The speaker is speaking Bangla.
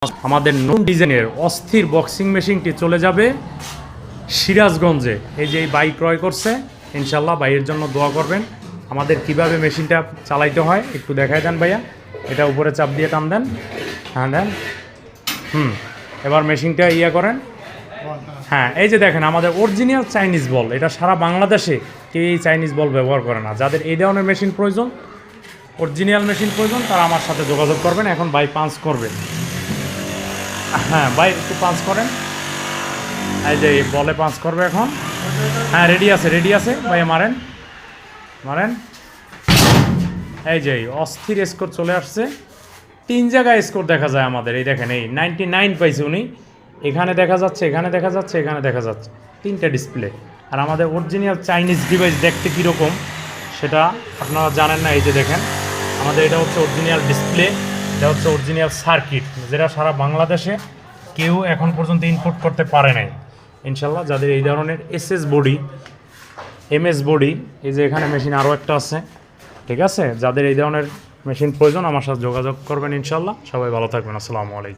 আমাদের নতুন ডিজাইনের অস্থির বক্সিং মেশিনটি চলে যাবে সিরাজগঞ্জে। এই যে এই বাইক ক্রয় করছে, ইনশাল্লাহ ভাইয়ের জন্য দোয়া করবেন। আমাদের কিভাবে মেশিনটা চালাইতে হয় একটু দেখাই দেন ভাইয়া। এটা উপরে চাপ দিয়ে টান দেন, হ্যাঁ দেন, এবার মেশিনটা ইয়ে করেন। হ্যাঁ, এই যে দেখেন আমাদের অরিজিনাল চাইনিজ বল। এটা সারা বাংলাদেশে কেউ এই চাইনিজ বল ব্যবহার করে না। যাদের এই ধরনের মেশিন প্রয়োজন, অরিজিনাল মেশিন প্রয়োজন, তারা আমার সাথে যোগাযোগ করবেন। এখন ভাই পাঞ্চ করবে। হ্যাঁ ভাই একটু পাঞ্চ করেন। এই যে বলে পাঞ্চ করবে এখন। হ্যাঁ রেডি আছে ভাই, মারেন মারেন। এই যে অস্থির স্কোর চলে আসছে। 3 জায়গায় স্কোর দেখা যায় আমাদের। এই দেখেন, এই 99 পাইছে উনি। এখানে দেখা যাচ্ছে, এখানে দেখা যাচ্ছে, এখানে দেখা যাচ্ছে, 3টা ডিসপ্লে। আর আমাদের অরিজিনাল চাইনিজ ডিভাইস দেখতে কীরকম সেটা আপনারা জানেন না। এই যে দেখেন আমাদের এটা হচ্ছে অরিজিনাল ডিসপ্লে, এটা হচ্ছে অরিজিনাল সার্কিট, যেটা সারা বাংলাদেশে কেউ এখন পর্যন্ত ইনপুট করতে পারে নাই। ইনশাল্লাহ যাদের এই ধরনের এসএস বডি, এমএস বডি, এই যে এখানে মেশিন আরও একটা আছে, ঠিক আছে, যাদের এই ধরনের মেশিন প্রয়োজন আমার সাথে যোগাযোগ করবেন ইনশাল্লাহ। সবাই ভালো থাকবেন। আসসালামু আলাইকুম।